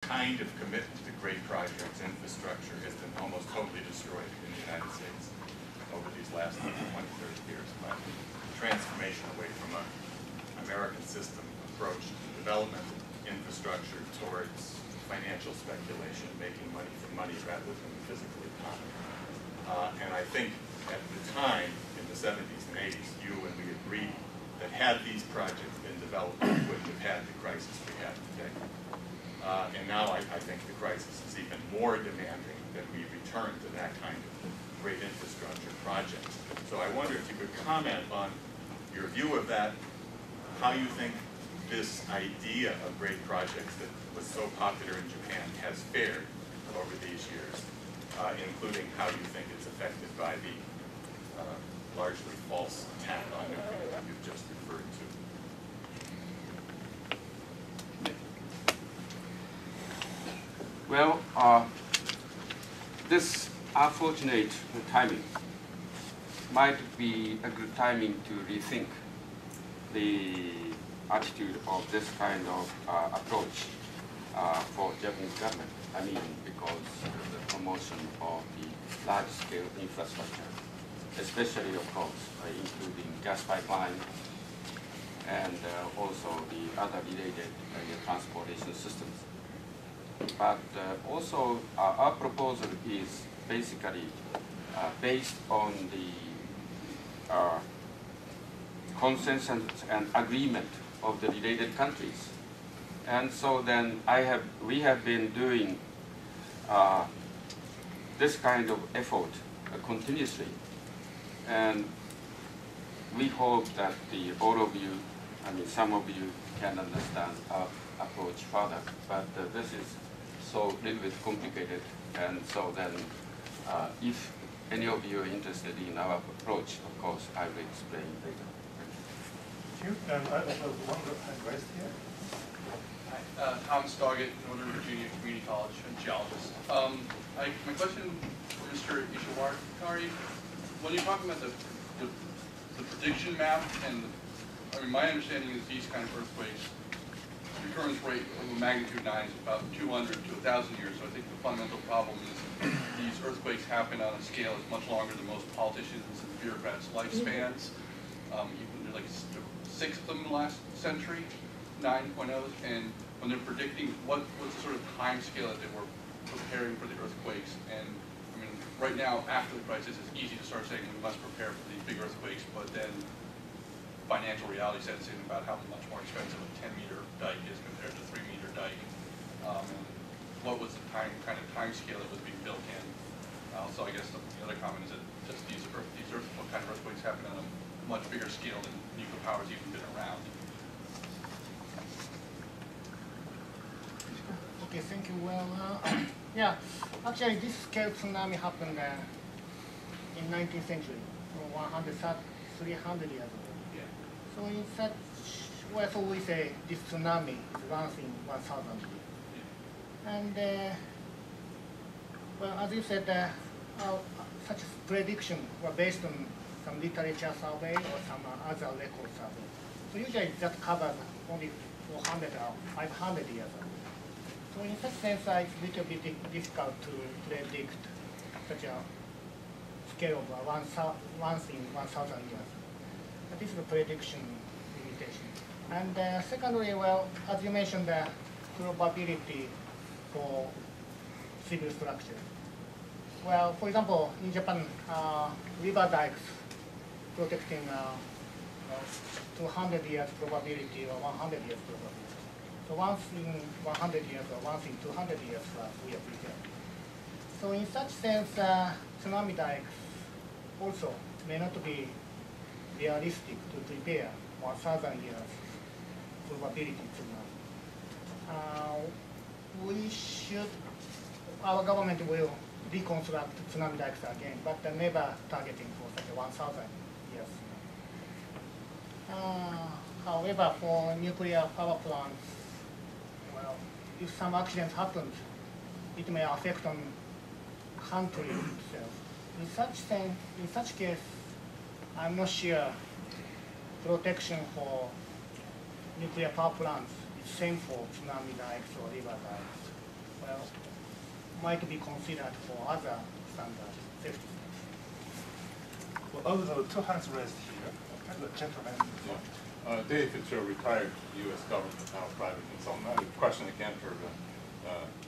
kind of commitment to great projects, infrastructure, has been almost totally destroyed in the United States over these last 20, 30 years by the transformation away from an American system approach to development infrastructure towards financial speculation, making money from money rather than the physical economy. And I think at the time, in the 70s and 80s, you and we agreed that had these projects been developed, we wouldn't have had the crisis we have today. And now I think the crisis is even more demanding that we return to that kind of great infrastructure projects. So I wonder if you could comment on your view of that, how you think this idea of great projects that was so popular in Japan has fared over these years, including how you think it's affected by the largely false attack on nuclear that you've just referred to. Well, this unfortunate timing might be a good timing to rethink the attitude of this kind of approach for Japanese government. I mean, because of the promotion of the large-scale infrastructure, especially, of course, including gas pipeline and also the other related transportation systems. But also, our proposal is basically based on the consensus and agreement of the related countries. And so then we have been doing this kind of effort continuously. And we hope that all of you, I mean some of you, can understand our approach further. But this is so a little bit complicated. And so then if any of you are interested in our approach, of course, I will explain later. Thank you. And I also have one hand raised here. Hi, Thomas Doggett, Northern Virginia Community College, a geologist. My question for Mr. Ishawari, when you're talking about the prediction map, and I mean, my understanding is these kind of earthquakes, recurrence rate of a magnitude 9 is about 200 to 1,000 years. So I think the fundamental problem is these earthquakes happen on a scale that's much longer than most politicians and bureaucrats' lifespans. Even like 6 of them in the last century, 9.0s, and when they're predicting what's the sort of time scale that they were preparing for the earthquakes. And I mean, right now, after the crisis, it's easy to start saying we must prepare for these big earthquakes, but then financial reality sets in about how much more expensive a 10-meter dike is compared to a 3-meter dike. And what was the kind of time scale that was being built in? So I guess the other comment is that just what kind of earthquakes happen on a much bigger scale than nuclear power's even been around. Okay, thank you. Well, yeah, actually this scale tsunami happened in 19th century, 300 years ago. Yeah. So in such, well, so we say this tsunami is once in 1,000 years. Yeah. And well, as you said, such prediction were based on some literature survey or some other record survey. So usually that covers only 400 or 500 years ago. So in such sense, it's a little bit difficult to predict such a scale of once in 1,000 years. But this is a prediction limitation. And secondly, well, as you mentioned, the probability for civil structure. Well, for example, in Japan, river dikes protecting 200 years probability or 100 years probability. So once in 100 years or once in 200 years, we are prepared. So in such sense, tsunami dikes also may not be realistic to prepare 1,000 years probability tsunami. We should, our government will reconstruct tsunami dikes again, but never targeting for such a 1,000 years. However, for nuclear power plants, well, if some accident happens, it may affect on country itself. In such case, I'm not sure protection for nuclear power plants is same for tsunami dikes or river dikes. might be considered for other standard safety standards. Well, other than the two hands raised here, kind of a gentleman in the front. Dave, it's a retired U.S. government, now private consultant. I have a question again for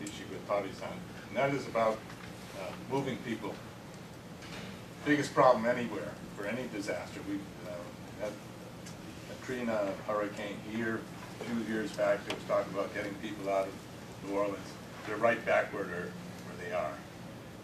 Ishiguro-san, and that is about moving people. Biggest problem anywhere for any disaster. We've had Katrina, hurricane here, 2 years back. There was talk about getting people out of New Orleans. They're right back where they are,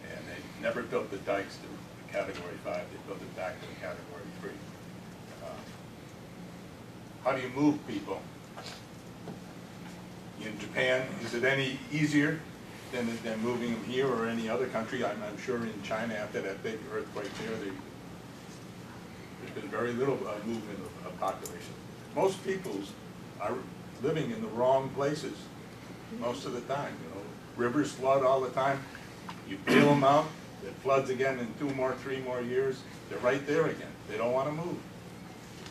and they never built the dikes to Category 5. They built it back to the Category 3. How do you move people? In Japan, is it any easier than moving them here or any other country? I'm sure in China, after that big earthquake there, there's been very little movement of population. Most peoples are living in the wrong places most of the time. You know, rivers flood all the time. You bail them out, it floods again in 2 more, 3 more years. They're right there again. They don't want to move.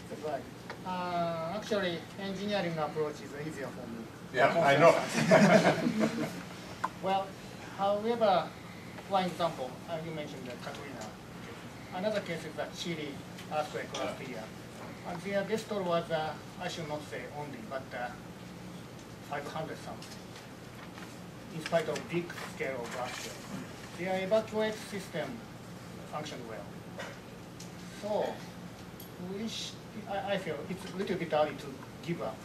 That's right. Actually, engineering approach is easier for me. Yeah, I know. Well, however, one example, you mentioned Katrina. Another case is the Chile earthquake last year. And their death toll was, I should not say only, but 500 something. In spite of big scale of earthquake, their evacuate system functioned well. So, I feel it's a little bit early to give up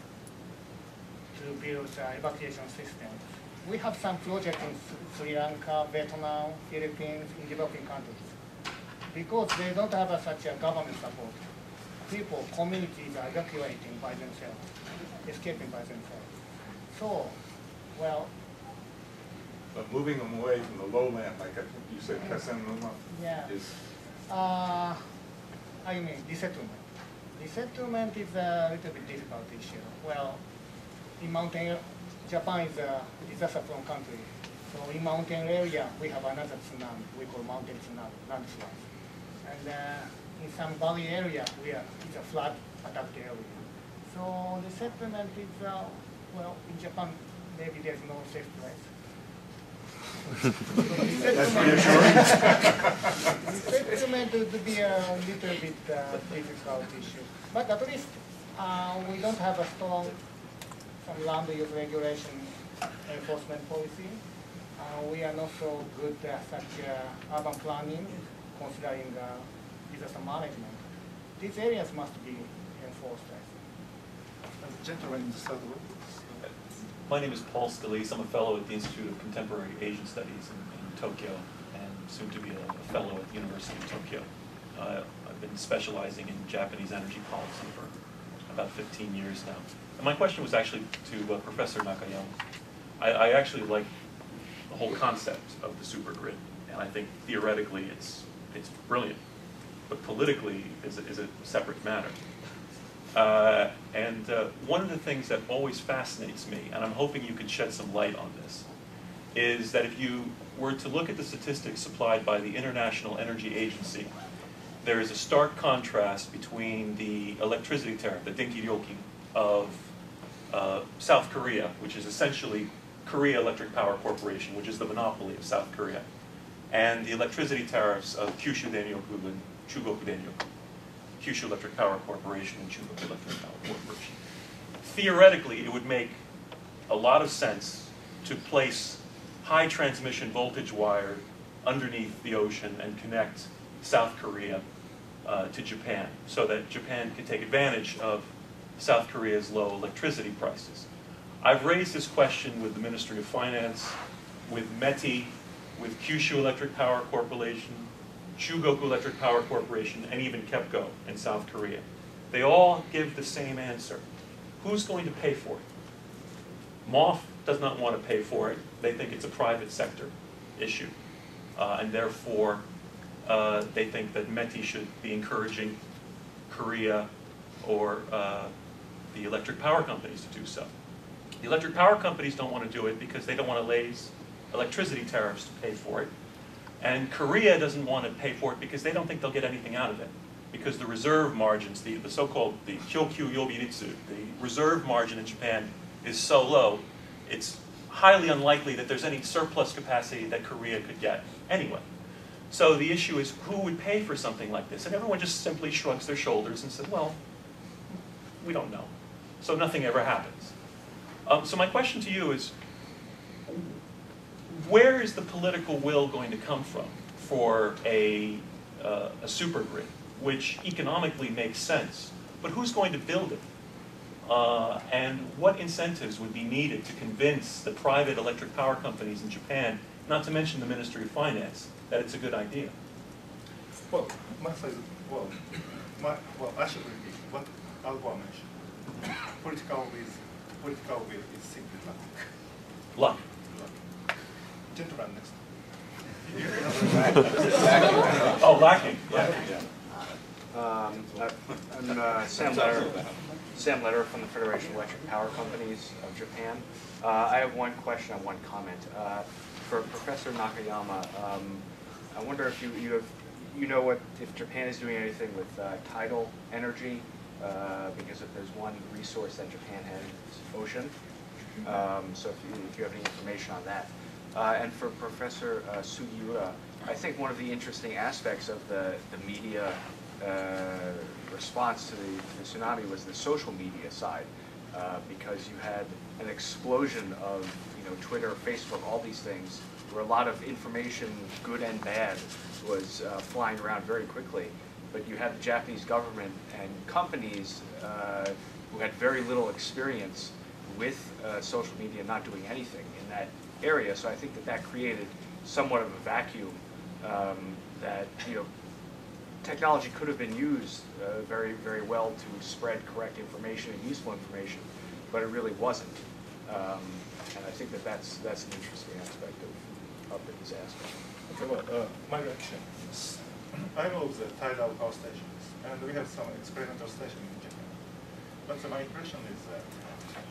to build evacuation systems. We have some projects in Sri Lanka, Vietnam, Philippines, in developing countries. Because they don't have such a government support, people, communities are evacuating by themselves, escaping by themselves. So, well. But moving them away from the lowland, like I think you said, Tsunami, yeah. is. I mean, resettlement. Resettlement is a little bit difficult issue. Well, in mountain, Japan is a disaster-prone country. So in mountain area, we have another tsunami. We call mountain tsunami, landslide. And in some valley area, it's a flood-attacked area. So resettlement is, well, in Japan, maybe there's no safe place. That's reassuring. Resettlement would be a little bit difficult issue. But at least we don't have a strong land use regulation enforcement policy. We are not so good at such urban planning, considering disaster management. These areas must be enforced, I think. And the gentleman in the third row. My name is Paul Scalise. I'm a fellow at the Institute of Contemporary Asian Studies in Tokyo, and soon to be a fellow at the University of Tokyo. I've been specializing in Japanese energy policy for about 15 years now. And my question was actually to Professor Nakayama. I actually like the whole concept of the supergrid, and I think theoretically it's brilliant, but politically is a separate matter. One of the things that always fascinates me, and I'm hoping you can shed some light on this, is that if you were to look at the statistics supplied by the International Energy Agency, there is a stark contrast between the electricity tariff, the Denki-ryokin, of South Korea, which is essentially Korea Electric Power Corporation, which is the monopoly of South Korea, and the electricity tariffs of Kyushu Denryoku and Chugoku Denryoku. Kyushu Electric Power Corporation and Chugoku Electric Power Corporation. Theoretically, it would make a lot of sense to place high transmission voltage wire underneath the ocean and connect South Korea to Japan, so that Japan can take advantage of South Korea's low electricity prices. I've raised this question with the Ministry of Finance, with METI, with Kyushu Electric Power Corporation, Chugoku Electric Power Corporation, and even TEPCO in South Korea. They all give the same answer. Who's going to pay for it? MOF does not want to pay for it. They think it's a private sector issue. And therefore, they think that METI should be encouraging Korea or the electric power companies to do so. The electric power companies don't want to do it because they don't want to raise electricity tariffs to pay for it. And Korea doesn't want to pay for it because they don't think they'll get anything out of it. Because the reserve margins, the so-called the Kyokyu Yobiritsu, the reserve margin in Japan is so low, it's highly unlikely that there's any surplus capacity that Korea could get anyway. So the issue is, who would pay for something like this? And everyone just simply shrugs their shoulders and says, well, we don't know. So nothing ever happens. So my question to you is, where is the political will going to come from for a supergrid, which economically makes sense, but who's going to build it? And what incentives would be needed to convince the private electric power companies in Japan, not to mention the Ministry of Finance, that it's a good idea? Well, my side, well, I should repeat what Alba mentioned. Political will is simply luck. Luck. Gentleman next. Oh, lacking. Yeah. I'm Sam Letter from the Federation of Electric Power Companies of Japan. I have one question and one comment. For Professor Nakayama, I wonder if you know what, if Japan is doing anything with tidal energy, because if there's one resource that Japan has, it's ocean. So if you have any information on that. And for Professor Sugiura, I think one of the interesting aspects of the media response to the tsunami was the social media side, because you had an explosion of Twitter, Facebook, all these things, where a lot of information, good and bad, was flying around very quickly. But you had the Japanese government and companies who had very little experience with social media not doing anything in that area. So I think that created somewhat of a vacuum that technology could have been used very, very well to spread correct information and useful information, but it really wasn't. And I think that's an interesting aspect of the disaster. Okay, well, my reaction is, I know the tidal power stations, and we have some experimental stations in Japan. But my impression is that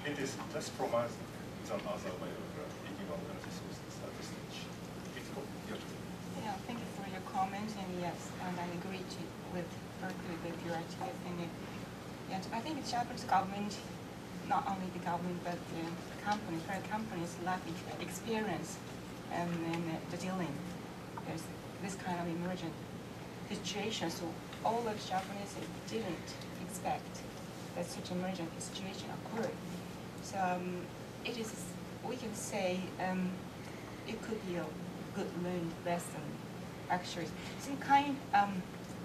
it is less promising than other way of equivalent energy sources at this stage. It's called Yeah, thank you for your comment, and yes, and I agree with your activity. And I think the Japanese government, not only the government, but the private companies lack experience in the dealing with this kind of emergent situation. So all of the Japanese didn't expect that such emergent situation occurred. So it is, we can say, it could be a good learned lesson. Actually,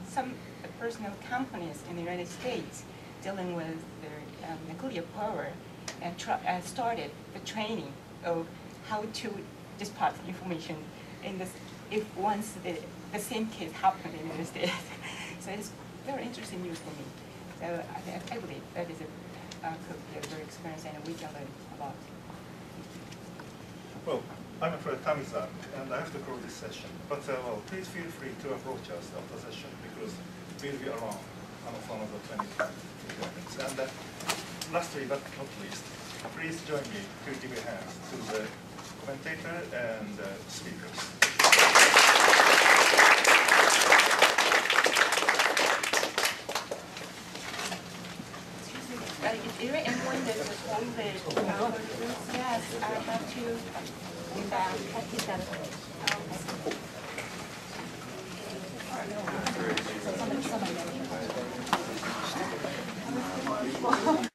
some personal companies in the United States dealing with their nuclear power and started the training of how to dispatch information in this, if once the same case happened in the United States. So it's very interesting news for me. So I believe that is could be a very experience, and we can learn a lot. Well, I'm afraid time is up, and I have to close this session. But well, please feel free to approach us after the session, because we'll be around for another 20 minutes. And lastly but not least, please join me to give a hand to the commentator and speakers. Is there anyone that was on the yes, I have to hit that.